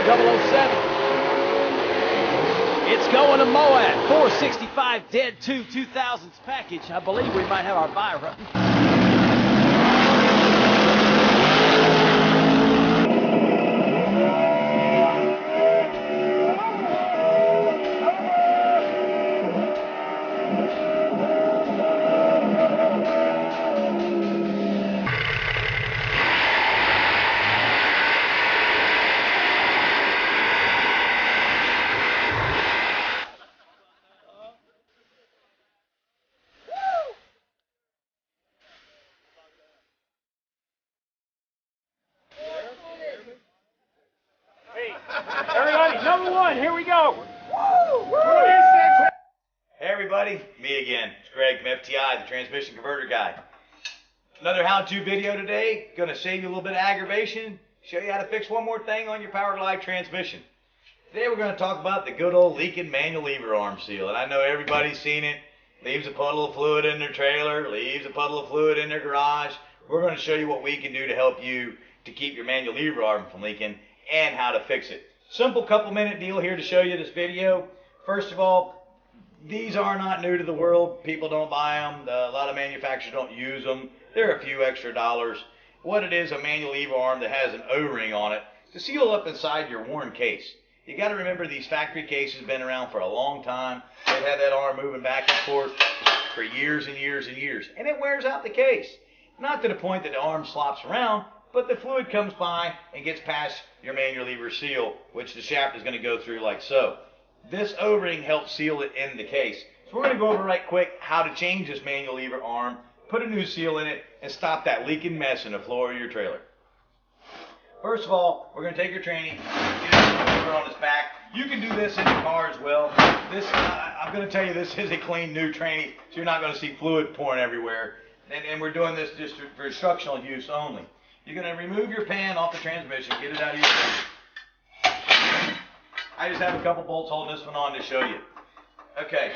007. It's going to Moab. 465 Dead 2 2000s package. I believe we might have our buy run. Everybody, number one, here we go. Hey everybody, me again. It's Greg from FTI, the transmission converter guy. Another how-to video today. Going to save you a little bit of aggravation, show you how to fix one more thing on your Power Glide transmission. Today we're going to talk about the good old leaking manual lever arm seal. And I know everybody's seen it. Leaves a puddle of fluid in their trailer, leaves a puddle of fluid in their garage. We're going to show you what we can do to help you to keep your manual lever arm from leaking and how to fix it. Simple couple-minute deal here to show you this video. First of all, these are not new to the world. People don't buy them. A lot of manufacturers don't use them. They're a few extra dollars. What it is, a manual lever arm that has an O-ring on it to seal up inside your worn case. You got to remember these factory cases have been around for a long time. They've had that arm moving back and forth for years and years and years. And it wears out the case. Not to the point that the arm slops around, but the fluid comes by and gets past your manual lever seal, which the shaft is going to go through like so. This O-ring helps seal it in the case. So we're going to go over right quick how to change this manual lever arm, put a new seal in it, and stop that leaking mess in the floor of your trailer. First of all, we're going to take your tranny, get it over on its back. You can do this in your car as well. I'm going to tell you this is a clean new tranny, so you're not going to see fluid pouring everywhere. And we're doing this just for instructional use only. You're going to remove your pan off the transmission, get it out of your pan. I just have a couple bolts holding this one on to show you. Okay,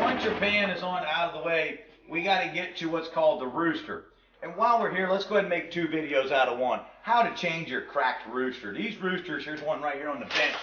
once your pan is out of the way, we got to get to what's called the rooster. And while we're here, let's go ahead and make two videos out of one. How to change your cracked rooster. These roosters, here's one right here on the bench.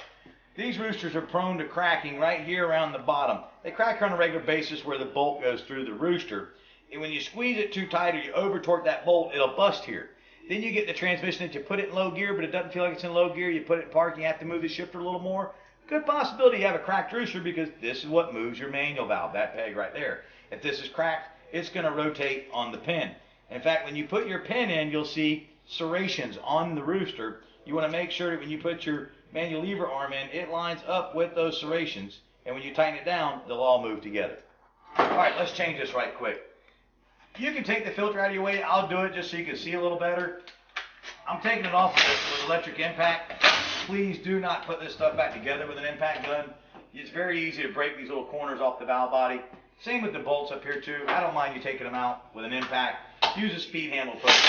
These roosters are prone to cracking right here around the bottom. They crack on a regular basis where the bolt goes through the rooster. And when you squeeze it too tight or you over torque that bolt, it'll bust here. Then you get the transmission that you put it in low gear, but it doesn't feel like it's in low gear. You put it in park, you have to move the shifter a little more. Good possibility you have a cracked rooster because this is what moves your manual valve, that peg right there. If this is cracked, it's going to rotate on the pin. In fact, when you put your pin in, you'll see serrations on the rooster. You want to make sure that when you put your manual lever arm in, it lines up with those serrations. And when you tighten it down, they'll all move together. All right, let's change this right quick. You can take the filter out of your way. I'll do it just so you can see a little better. I'm taking it off with electric impact. Please do not put this stuff back together with an impact gun. It's very easy to break these little corners off the valve body. Same with the bolts up here too. I don't mind you taking them out with an impact. Use a speed handle to put it.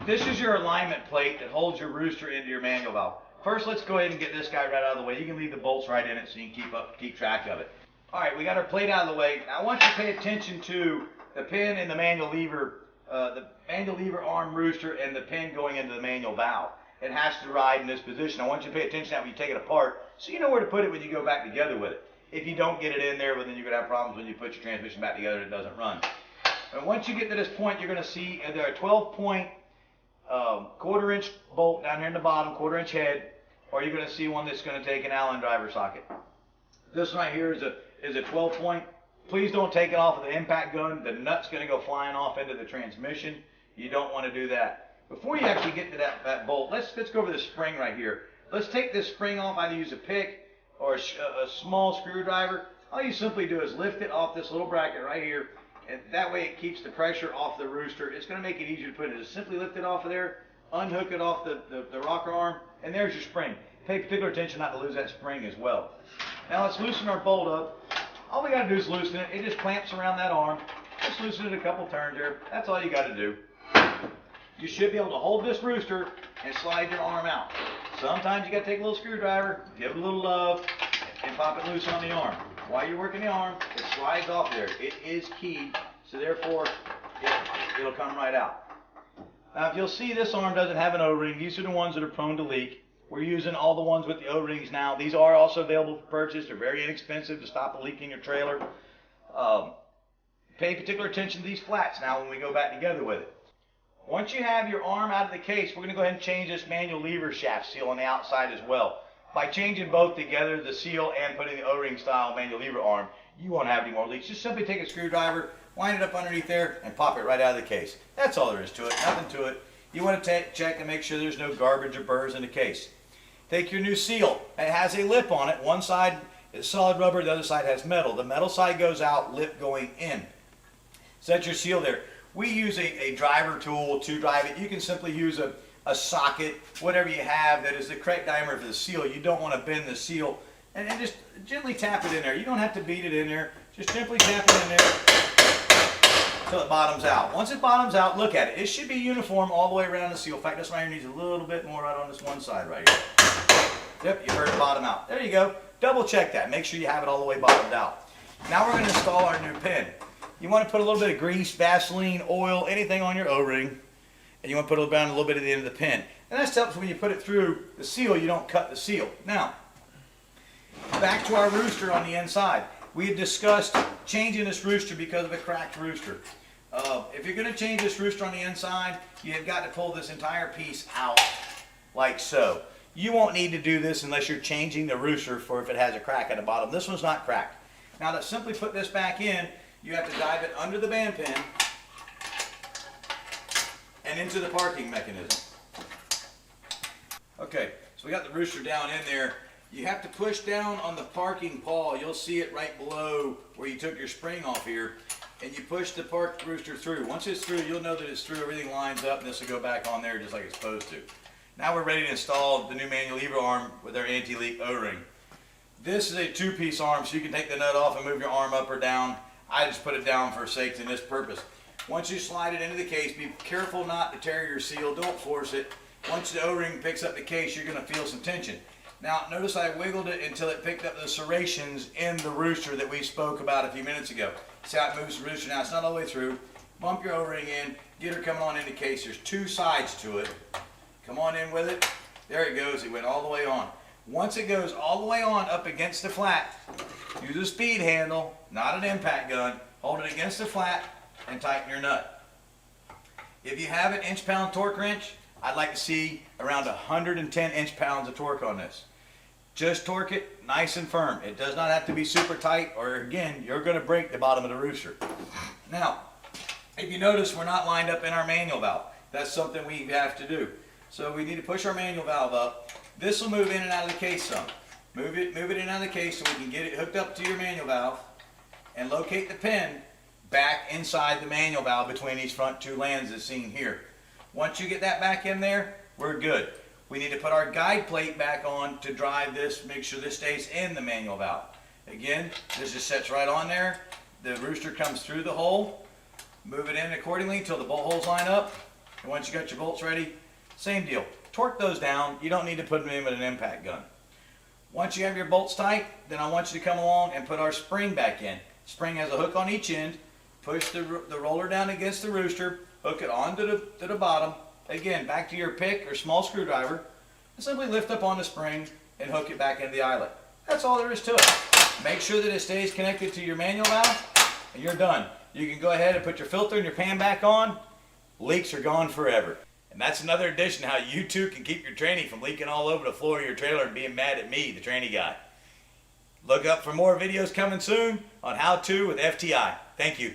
This is your alignment plate that holds your rooster into your manual valve. First, let's go ahead and get this guy right out of the way. You can leave the bolts right in it so you can keep track of it. All right, we got our plate out of the way. Now I want you to pay attention to the pin in the manual lever arm rooster and the pin going into the manual valve. It has to ride in this position. I want you to pay attention to that when you take it apart so you know where to put it when you go back together with it. If you don't get it in there, well, then you're going to have problems when you put your transmission back together and it doesn't run. And once you get to this point, you're going to see there are 12-point quarter-inch bolt down here in the bottom, quarter-inch head, or you're going to see one that's going to take an Allen driver socket. This one right here is a 12-point. Please don't take it off with an impact gun. The nut's going to go flying off into the transmission. You don't want to do that. Before you actually get to that bolt, let's go over the spring right here. Let's take this spring off. Either use a pick or a small screwdriver. All you simply do is lift it off this little bracket right here, and that way it keeps the pressure off the rooster. It's going to make it easier to put it. Just simply lift it off of there, unhook it off the rocker arm, and there's your spring. Pay particular attention not to lose that spring as well. Now let's loosen our bolt up. All we got to do is loosen it. It just clamps around that arm. Just loosen it a couple turns there. That's all you got to do. You should be able to hold this rooster and slide your arm out. Sometimes you got to take a little screwdriver, give it a little love, and pop it loose on the arm. While you're working the arm, it slides off there. It is keyed, so therefore it'll come right out. Now, if you'll see, this arm doesn't have an O-ring. These are the ones that are prone to leak. We're using all the ones with the O-rings now. These are also available for purchase. They're very inexpensive to stop a leak in your trailer. Pay particular attention to these flats now when we go back together with it. Once you have your arm out of the case, we're going to go ahead and change this manual lever shaft seal on the outside as well. By changing both together, the seal and putting the O-ring style manual lever arm, you won't have any more leaks. Just simply take a screwdriver, wind it up underneath there, and pop it right out of the case. That's all there is to it, nothing to it. You want to check and make sure there's no garbage or burrs in the case. Take your new seal. It has a lip on it. One side is solid rubber, the other side has metal. The metal side goes out, lip going in. Set your seal there. We use a driver tool to drive it. You can simply use a socket, whatever you have that is the correct diameter for the seal. You don't want to bend the seal. And just gently tap it in there. You don't have to beat it in there. Just gently tap it in there until it bottoms out. Once it bottoms out, look at it. It should be uniform all the way around the seal. In fact, this one here needs a little bit more right on this one side right here. Yep, you heard it bottom out. There you go. Double check that. Make sure you have it all the way bottomed out. Now we're going to install our new pin. You want to put a little bit of grease, Vaseline, oil, anything on your O-ring, and you want to put it down a little bit at the end of the pin. And that helps when you put it through the seal, you don't cut the seal. Now, back to our rooster on the inside. We had discussed changing this rooster because of a cracked rooster. If you're going to change this rooster on the inside, you have got to pull this entire piece out like so. You won't need to do this unless you're changing the rooster for if it has a crack at the bottom. This one's not cracked. Now to simply put this back in, you have to dive it under the band pin and into the parking mechanism. Okay, so we got the rooster down in there. You have to push down on the parking pawl. You'll see it right below where you took your spring off here. And you push the park rooster through. Once it's through, you'll know that it's through. Everything lines up, and this will go back on there just like it's supposed to. Now we're ready to install the new manual lever arm with our anti-leak O-ring. This is a two-piece arm, so you can take the nut off and move your arm up or down. I just put it down for safety in this purpose. Once you slide it into the case, be careful not to tear your seal. Don't force it. Once the O-ring picks up the case, you're going to feel some tension. Now, notice I wiggled it until it picked up the serrations in the rooster that we spoke about a few minutes ago. See how it moves the rooster now? It's not all the way through. Bump your O-ring in. Get her coming on in the case. There's two sides to it. Come on in with it. There it goes. It went all the way on. Once it goes all the way on up against the flat, use a speed handle, not an impact gun. Hold it against the flat and tighten your nut. If you have an inch-pound torque wrench, I'd like to see around 110 inch-pounds of torque on this. Just torque it nice and firm. It does not have to be super tight, or again, you're going to break the bottom of the rooster. Now, if you notice, we're not lined up in our manual valve. That's something we have to do. So we need to push our manual valve up. This will move in and out of the case some. Move it in and out of the case so we can get it hooked up to your manual valve and locate the pin back inside the manual valve between these front two lenses seen here. Once you get that back in there, we're good. We need to put our guide plate back on to drive this, make sure this stays in the manual valve. Again, this just sets right on there. The rooster comes through the hole. Move it in accordingly until the bolt holes line up. And once you got your bolts ready, same deal. Torque those down. You don't need to put them in with an impact gun. Once you have your bolts tight, then I want you to come along and put our spring back in. Spring has a hook on each end. Push the roller down against the rooster. Hook it onto the bottom. Again, back to your pick or small screwdriver. And simply lift up on the spring and hook it back into the eyelet. That's all there is to it. Make sure that it stays connected to your manual valve and you're done. You can go ahead and put your filter and your pan back on. Leaks are gone forever. And that's another addition how you too can keep your tranny from leaking all over the floor of your trailer and being mad at me, the tranny guy. Look up for more videos coming soon on How To with FTI. Thank you.